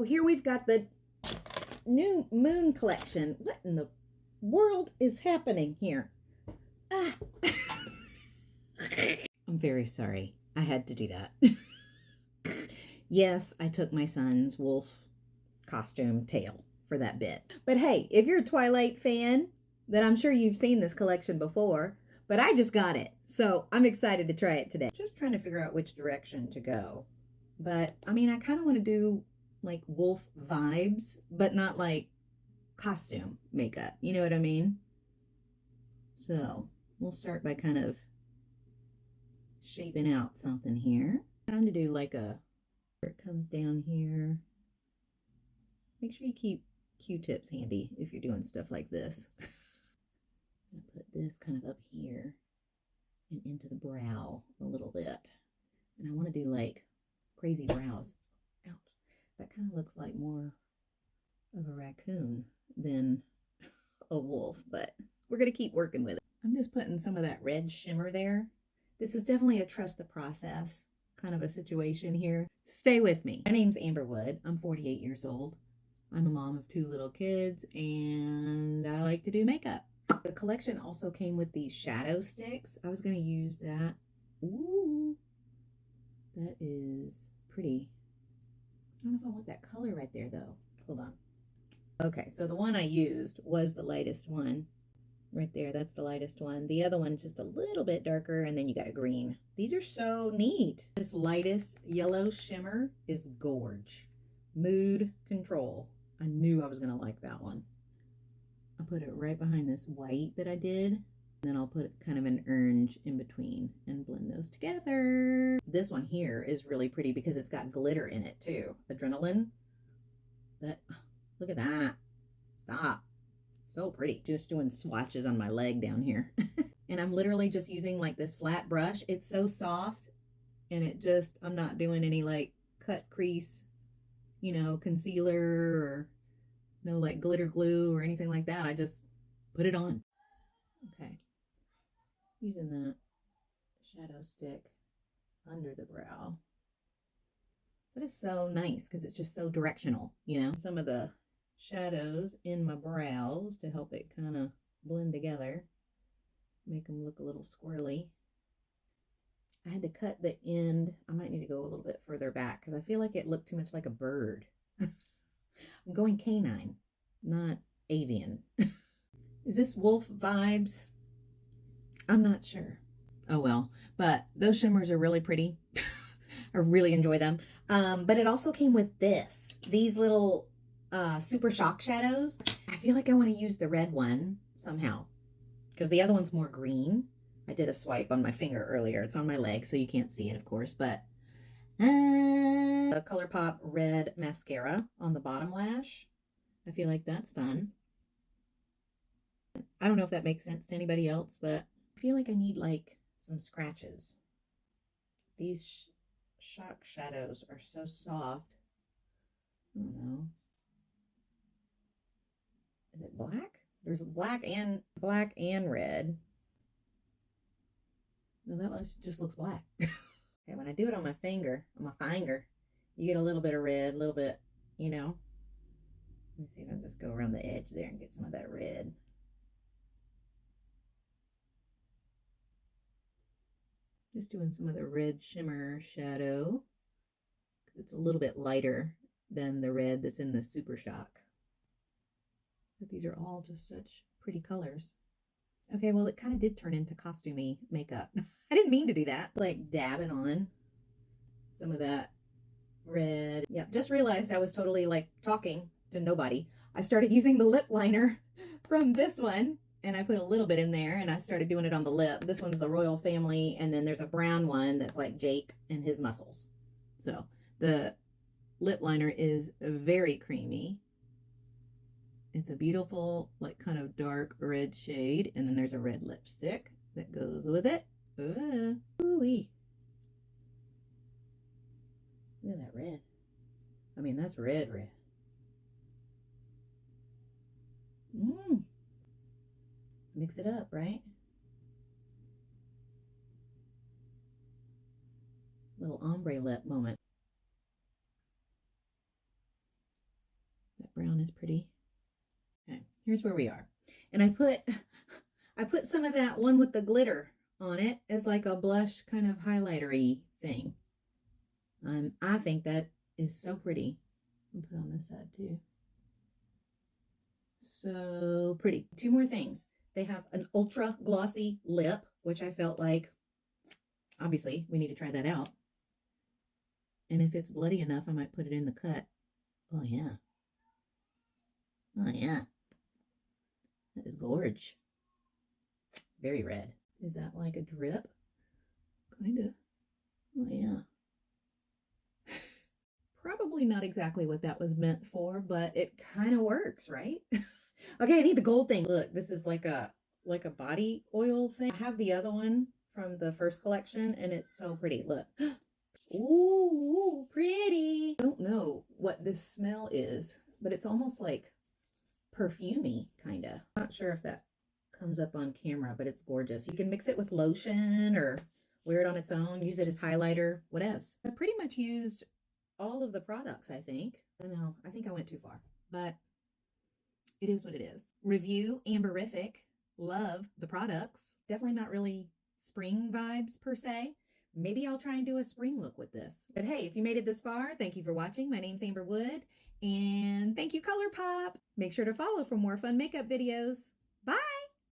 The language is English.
Well, here we've got the new moon collection. What in the world is happening here? Ah. I'm very sorry. I had to do that. Yes, I took my son's wolf costume tail for that bit. But hey, if you're a Twilight fan, then I'm sure you've seen this collection before, but I just got it. So I'm excited to try it today. Just trying to figure out which direction to go. But I mean, I kind of want to do like wolf vibes, but not like costume makeup. You know what I mean? So we'll start by kind of shaping out something here. Trying to do like a, where it comes down here. Make sure you keep Q-tips handy if you're doing stuff like this. I'm gonna put this kind of up here and into the brow a little bit. And I want to do like crazy brows. Ouch. That kind of looks like more of a raccoon than a wolf, but we're going to keep working with it. I'm just putting some of that red shimmer there. This is definitely a trust the process kind of a situation here. Stay with me. My name's Amber Wood. I'm 48 years old. I'm a mom of 2 little kids and I like to do makeup. The collection also came with these shadow sticks. I was going to use that. Ooh, that is pretty. I don't know if I want that color right there though. Hold on. Okay, so the one I used was the lightest one. Right there, that's the lightest one. The other one's just a little bit darker, and then you got a green. These are so neat. This lightest yellow shimmer is gorge. Mood Control. I knew I was gonna like that one. I'll put it right behind this white that I did. And then I'll put kind of an orange in between and blend those together. This one here is really pretty because it's got glitter in it too. Adrenaline. But look at that. Stop. So pretty. Just doing swatches on my leg down here. And I'm literally just using like this flat brush. It's so soft and it just, I'm not doing any like cut crease, you know, concealer or no like glitter glue or anything like that. I just put it on. Okay. Using that shadow stick under the brow. That is so nice because it's just so directional, you know. Some of the shadows in my brows to help it kind of blend together. Make them look a little squirrely. I had to cut the end. I might need to go a little bit further back because I feel like it looked too much like a bird. I'm going canine, not avian. Is this wolf vibes? I'm not sure. Oh well, but those shimmers are really pretty. I really enjoy them. But it also came with these little super shock shadows. I feel like I want to use the red one somehow because the other one's more green. I did a swipe on my finger earlier. It's on my leg, so you can't see it, of course, but the ColourPop red mascara on the bottom lash. I feel like that's fun. I don't know if that makes sense to anybody else, but I feel like I need like some scratches. These shock shadows are so soft. I don't know. Is it black? There's black and red. No, that just looks black. Okay, when I do it on my finger, you get a little bit of red, a little bit, you know. Let me see if I can just go around the edge there and get some of that red. Just doing some of the red shimmer shadow. It's a little bit lighter than the red that's in the Super Shock. But these are all just such pretty colors. Okay, well, it kind of did turn into costumey makeup. I didn't mean to do that. Like dabbing on some of that red. Yep, just realized I was totally like talking to nobody. I started using the lip liner from this one and I put a little bit in there and I started doing it on the lip. This one's the Royal Family and then there's a brown one that's like Jake and his muscles. So the lip liner is very creamy. It's a beautiful, like kind of dark red shade. And then there's a red lipstick that goes with it. Ooh-wee. Look at that red. I mean, that's red, red. Mix it up, right? Little ombre lip moment. brown is pretty. Okay, here's where we are. And I put some of that one with the glitter on it as like a blush kind of highlighter-y thing. I think that is so pretty. I'll put on this side too. So pretty. Two more things. They have an ultra glossy lip, which I felt like, obviously, we need to try that out. And if it's bloody enough, I might put it in the cut. Oh, yeah. Oh, yeah. That is gorge. Very red. Is that like a drip? Kind of. Oh, yeah. Probably not exactly what that was meant for, but it kind of works, right? Okay, I need the gold thing. Look, this is like a body oil thing. I have the other one from the first collection, and it's so pretty. Look. Ooh, pretty. I don't know what this smell is, but it's almost like perfumey, kind of. Not sure if that comes up on camera, but it's gorgeous. You can mix it with lotion or wear it on its own, use it as highlighter, whatevs. I pretty much used all of the products, I think. I don't know, I think I went too far, but it is what it is. Review, Amberific. Love the products. Definitely not really spring vibes per se. Maybe I'll try and do a spring look with this. But hey, if you made it this far, thank you for watching. My name's Amber Wood, and thank you, ColourPop. Make sure to follow for more fun makeup videos.